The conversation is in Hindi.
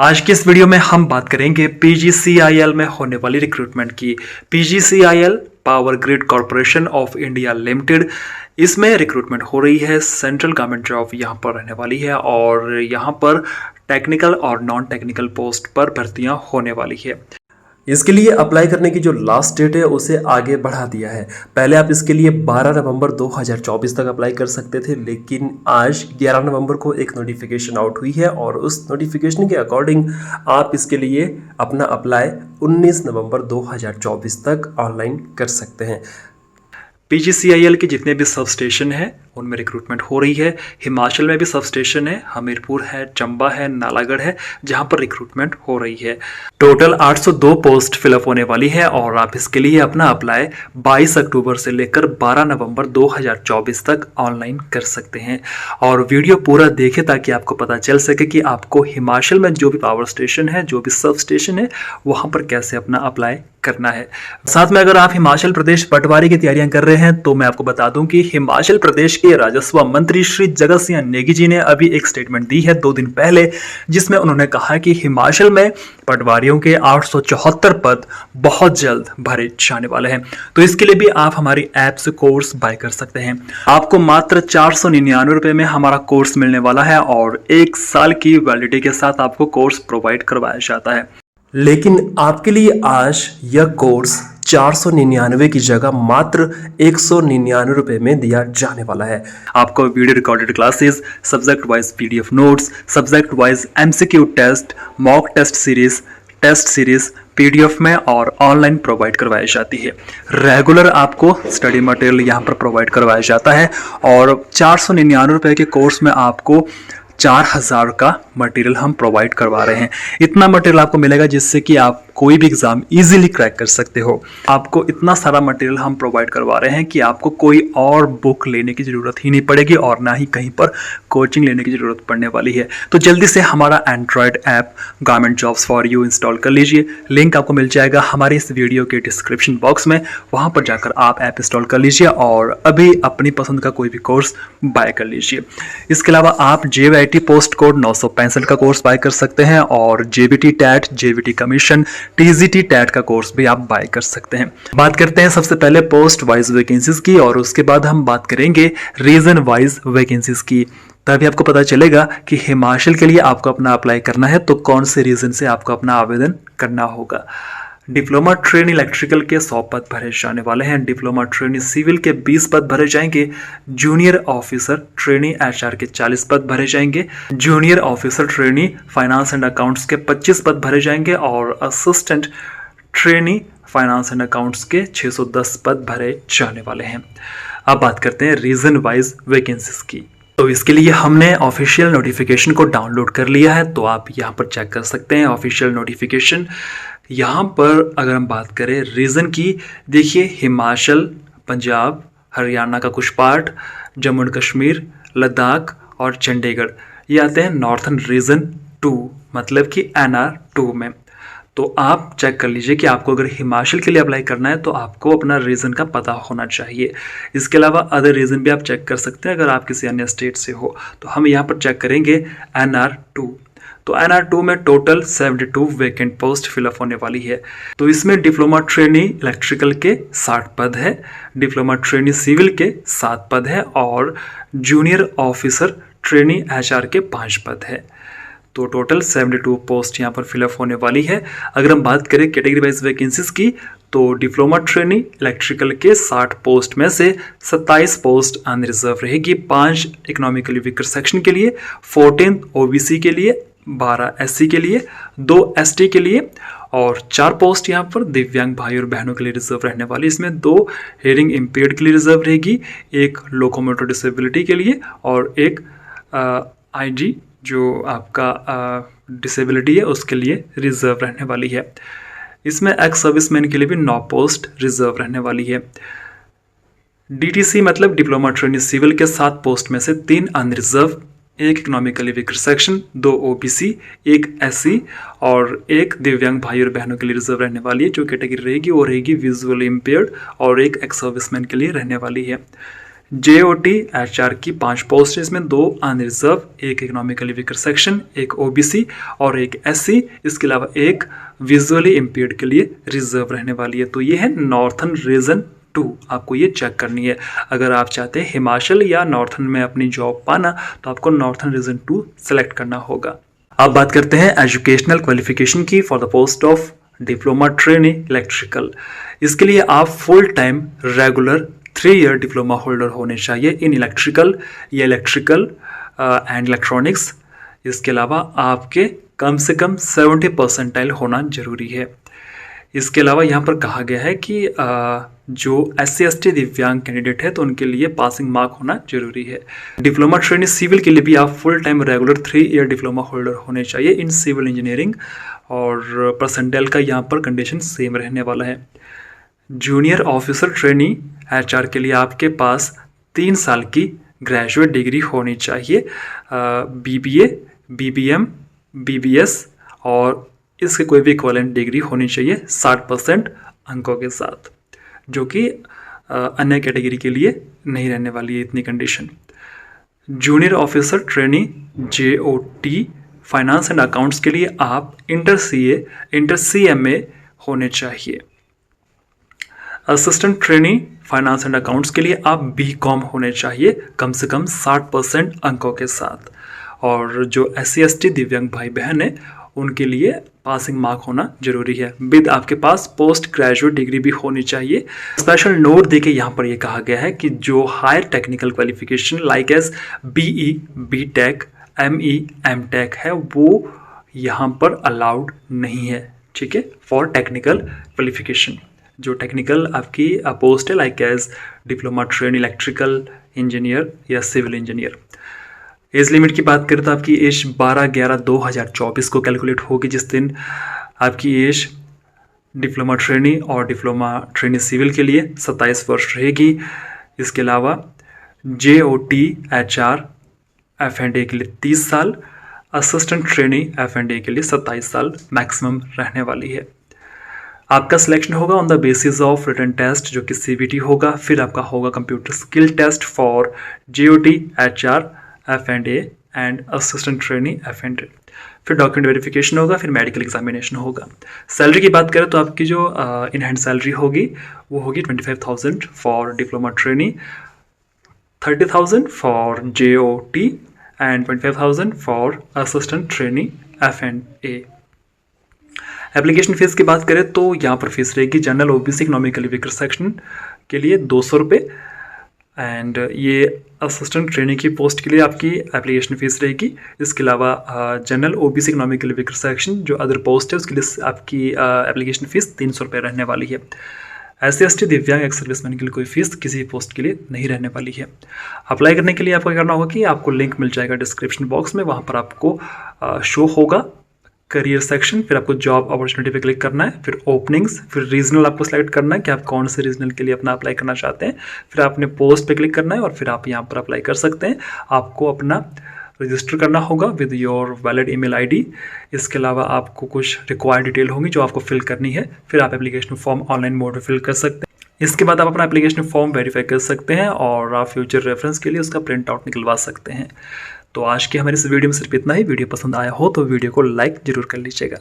आज की इस वीडियो में हम बात करेंगे पीजीसीआईएल में होने वाली रिक्रूटमेंट की। PGCIL power grid corporation of India limited, इसमें रिक्रूटमेंट हो रही है। सेंट्रल गवर्नमेंट जॉब यहाँ पर रहने वाली है और यहाँ पर टेक्निकल और नॉन टेक्निकल पोस्ट पर भर्तियां होने वाली है। इसके लिए अप्लाई करने की जो लास्ट डेट है उसे आगे बढ़ा दिया है। पहले आप इसके लिए 12 नवंबर 2024 तक अप्लाई कर सकते थे, लेकिन आज 11 नवंबर को एक नोटिफिकेशन आउट हुई है और उस नोटिफिकेशन के अकॉर्डिंग आप इसके लिए अपना अप्लाई 19 नवंबर 2024 तक ऑनलाइन कर सकते हैं। पीजीसीआईएल के जितने भी सब स्टेशन हैं उनमें रिक्रूटमेंट हो रही है। हिमाचल में भी सब स्टेशन है, हमीरपुर है, चंबा है, नालागढ़ है, जहां पर रिक्रूटमेंट हो रही है। टोटल 802 पोस्ट फिलअप होने वाली है और आप इसके लिए अपना अप्लाई 22 अक्टूबर से लेकर 12 नवंबर 2024 तक ऑनलाइन कर सकते हैं। और वीडियो पूरा देखें ताकि आपको पता चल सके कि आपको हिमाचल में जो भी पावर स्टेशन है, जो भी सब स्टेशन है, वहां पर कैसे अपना अप्लाई करना है। साथ में अगर आप हिमाचल प्रदेश पटवारी की तैयारियां कर रहे हैं तो मैं आपको बता दूं कि हिमाचल प्रदेश के राजस्व मंत्री श्री जगत सिंह नेगी जी ने अभी एक स्टेटमेंट दी है 2 दिन पहले, जिसमें उन्होंने कहा कि हिमाचल में पटवारियों के 874 पद बहुत जल्द भरे जाने वाले हैं। तो इसके लिए भी आप हमारी ऐप से कोर्स बाय कर सकते हैं। आपको मात्र 499 रुपए में हमारा कोर्स मिलने वाला है और 1 साल की वैलिडिटी के साथ आपको कोर्स प्रोवाइड करवाया जाता है। लेकिन आपके लिए आज यह कोर्स 499 की जगह मात्र 199 रुपए में दिया जाने वाला है। आपको video recorded classes, subject wise PDF notes, subject wise MCQ test, mock test series PDF में और ऑनलाइन प्रोवाइड करवाई जाती है। रेगुलर आपको स्टडी मटेरियल यहाँ पर प्रोवाइड करवाया जाता है और 499 रुपए के कोर्स में आपको 4000 का मटेरियल हम प्रोवाइड करवा रहे हैं। इतना मटेरियल आपको मिलेगा जिससे कि आप कोई भी एग्जाम इजीली क्रैक कर सकते हो। आपको इतना सारा मटेरियल हम प्रोवाइड करवा रहे हैं कि आपको कोई और बुक लेने की जरूरत ही नहीं पड़ेगी और ना ही कहीं पर कोचिंग लेने की जरूरत पड़ने वाली है। तो जल्दी से हमारा Android app government jobs for you install कर लीजिए। लिंक आपको मिल जाएगा हमारे इस वीडियो के डिस्क्रिप्शन बॉक्स में, वहां पर जाकर आप ऐप इंस्टॉल कर लीजिए और अभी अपनी पसंद का कोई भी कोर्स बाय कर लीजिए। इसके अलावा आप JVIT पोस्ट कोड 965 का कोर्स बाय कर सकते हैं और JVT TET, JVT commission, TGT TET का कोर्स भी आप बाय कर सकते हैं। बात करते हैं सबसे पहले पोस्ट वाइज वैकेंसीज की और उसके बाद हम बात करेंगे रीजन वाइज वैकेंसीज की। तभी आपको पता चलेगा कि हिमाचल के लिए आपको अपना अप्लाई करना है तो कौन से रीजन से आपको अपना आवेदन करना होगा। डिप्लोमा ट्रेनी इलेक्ट्रिकल के 100 पद भरे जाने वाले हैं। डिप्लोमा ट्रेनी सिविल के 20 पद भरे जाएंगे। जूनियर ऑफिसर ट्रेनी HR के 40 पद भरे जाएंगे। Junior officer trainee finance and accounts के 25 पद भरे जाएंगे और assistant trainee finance and accounts के 610 पद भरे जाने वाले हैं। अब बात करते हैं रीजन वाइज वैकेंसीज की। तो इसके लिए हमने ऑफिशियल नोटिफिकेशन को डाउनलोड कर लिया है, तो आप यहाँ पर चेक कर सकते हैं ऑफिशियल नोटिफिकेशन। यहाँ पर अगर हम बात करें रीजन की, देखिए हिमाचल, पंजाब, हरियाणा का कुछ पार्ट, जम्मू एंड कश्मीर, लद्दाख और चंडीगढ़, ये आते हैं नॉर्थन रीजन 2, मतलब कि NR2 में। तो आप चेक कर लीजिए कि आपको अगर हिमाचल के लिए अप्लाई करना है तो आपको अपना रीजन का पता होना चाहिए। इसके अलावा अदर रीजन भी आप चेक कर सकते हैं अगर आप किसी अन्य स्टेट से हो। तो हम यहाँ पर चेक करेंगे NR2। तो NR2 में टोटल 72 वैकेंट पोस्ट फिलअप होने वाली है। तो इसमें डिप्लोमा ट्रेनी इलेक्ट्रिकल के 60 पद है, डिप्लोमा ट्रेनी सिविल के 7 पद है और जूनियर ऑफिसर ट्रेनी HR के 5 पद है। तो टोटल 72 पोस्ट यहाँ पर फिलअप होने वाली है। अगर हम बात करें कैटेगरी वाइज वैकेंसीज की, तो डिप्लोमा ट्रेनी इलेक्ट्रिकल के 60 पोस्ट में से 27 पोस्ट अनरिजर्व रहेगी, 5 इकोनॉमिकली वीकर सेक्शन के लिए, 14 OBC के लिए, 12 SC के लिए, 2 ST के लिए और 4 पोस्ट यहाँ पर दिव्यांग भाई और बहनों के लिए रिजर्व रहने वाली। इसमें 2 हेयरिंग इम्पेयर्ड के लिए रिजर्व रहेगी, 1 लोकोमोटर डिसेबिलिटी के लिए और 1 IG जो आपका डिसेबिलिटी है उसके लिए रिजर्व रहने वाली है। इसमें एक्स सर्विसमैन के लिए भी 9 पोस्ट रिजर्व रहने वाली है। DTC मतलब डिप्लोमा ट्रेनी सिविल के 7 पोस्ट में से 3 unreserved, 1 economically weaker section, 2 OBC, 1 SC और 1 दिव्यांग भाई और बहनों के लिए रिजर्व रहने वाली है। जो कैटेगरी रहेगी वो रहेगी विजुअली इम्पेयर्ड और 1 एक्स सर्विसमैन के लिए रहने वाली है। JOT HR की 5 पोस्ट है, इसमें 2 अनरिजर्व, एक इकोनॉमिकली वीकर सेक्शन, एक OBC और एक SC, इसके अलावा एक विजुअली इम्पेयर्ड के लिए रिजर्व रहने वाली है। तो ये है नॉर्थन रीजन 2, आपको ये चेक करनी है। अगर आप चाहते हैं हिमाचल या नॉर्थन में अपनी जॉब पाना तो आपको नॉर्थन रीजन 2 सेलेक्ट करना होगा। अब बात करते हैं एजुकेशनल क्वालिफिकेशन की for the post of diploma trainee electrical. इसके लिए आप full time regular 3 year diploma holder होने चाहिए इन इलेक्ट्रिकल या इलेक्ट्रिकल एंड इलेक्ट्रॉनिक्स। इसके अलावा आपके कम से कम 70 परसेंटाइल होना जरूरी है। इसके अलावा यहाँ पर कहा गया है कि जो SC ST दिव्यांग कैंडिडेट है तो उनके लिए पासिंग मार्क होना जरूरी है। डिप्लोमा ट्रेनी सिविल के लिए भी आप full time regular 3 year diploma holder होने चाहिए इन सिविल इंजीनियरिंग, और परसेंटाइल का यहाँ पर कंडीशन सेम रहने वाला है। जूनियर ऑफिसर ट्रेनी HR के लिए आपके पास 3 साल की ग्रेजुएट डिग्री होनी चाहिए, BBA, BBM, BBS और इसके कोई भी इक्विवेलेंट डिग्री होनी चाहिए 60% अंकों के साथ, जो कि अन्य कैटेगरी के लिए नहीं रहने वाली है इतनी condition. Junior officer trainee JOT finance and accounts के लिए आप इंटर CA, इंटर CMA होने चाहिए। Assistant trainee finance and accounts के लिए आप BCom होने चाहिए कम से कम 60% अंकों के साथ, और जो SC ST दिव्यांग भाई बहन है उनके लिए पासिंग मार्क होना जरूरी है। विद आपके पास पोस्ट ग्रेजुएट डिग्री भी होनी चाहिए। स्पेशल नोट देके यहाँ पर ये कहा गया है कि जो higher technical qualification like as BE, BTech, ME, MTech है वो यहाँ पर अलाउड नहीं है, ठीक है, फॉर टेक्निकल क्वालिफिकेशन। जो टेक्निकल आपकी पोस्ट है like as diploma train electrical engineer या सिविल इंजीनियर। एज लिमिट की बात करें तो आपकी एज 12/11/2024 को कैलकुलेट होगी, जिस दिन आपकी एज डिप्लोमा ट्रेनी और डिप्लोमा ट्रेनी सिविल के लिए 27 वर्ष रहेगी। इसके अलावा JOT HR F&A के लिए 30 साल, असिस्टेंट ट्रेनी F&A के लिए 27 साल मैक्सिमम रहने वाली है। आपका सिलेक्शन होगा on the basis of written test जो कि CBT होगा, फिर आपका होगा computer skill test for JOT HR F&A and assistant trainee F&A, फिर डॉक्यूमेंट वेरिफिकेशन होगा, फिर मेडिकल एग्जामिनेशन होगा। सैलरी की बात करें तो आपकी जो इन हैंड सैलरी होगी वो होगी 25,000 for diploma trainee, 30,000 for JOT and 25,000 for assistant trainee F&A। Application fees की बात करें तो यहाँ पर फीस रहेगी general OBC economically weaker section के लिए 200 रुपये, एंड ये असिस्टेंट ट्रेनिंग की पोस्ट के लिए आपकी एप्लीकेशन फीस रहेगी। इसके अलावा general OBC economically weaker section जो अदर पोस्ट है उसके लिए आपकी एप्लीकेशन फीस 300 रुपये रहने वाली है। SC ST दिव्यांग एक्स सर्विसमैन के लिए कोई फीस किसी पोस्ट के लिए नहीं रहने वाली है। अप्लाई करने के लिए आपको क्या करना होगा कि आपको लिंक मिल जाएगा डिस्क्रिप्शन बॉक्स में, वहाँ पर आपको शो होगा करियर सेक्शन, फिर आपको जॉब अपॉर्चुनिटी पे क्लिक करना है, फिर ओपनिंग्स, फिर रीजनल आपको सेलेक्ट करना है कि आप कौन से रीजनल के लिए अपना अप्लाई करना चाहते हैं, फिर आपने पोस्ट पे क्लिक करना है और फिर आप यहाँ पर अप्लाई कर सकते हैं। आपको अपना रजिस्टर करना होगा with your valid email ID। इसके अलावा आपको कुछ रिक्वायर्ड डिटेल होंगी जो आपको फिल करनी है, फिर आप एप्लीकेशन फॉर्म ऑनलाइन मोड में फिल कर सकते हैं। इसके बाद आप अपना एप्लीकेशन फॉर्म वेरीफाई कर सकते हैं और आप फ्यूचर रेफरेंस के लिए उसका प्रिंट आउट निकलवा सकते हैं। तो आज की हमारी इस वीडियो में सिर्फ इतना ही। वीडियो पसंद आया हो तो वीडियो को लाइक जरूर कर लीजिएगा।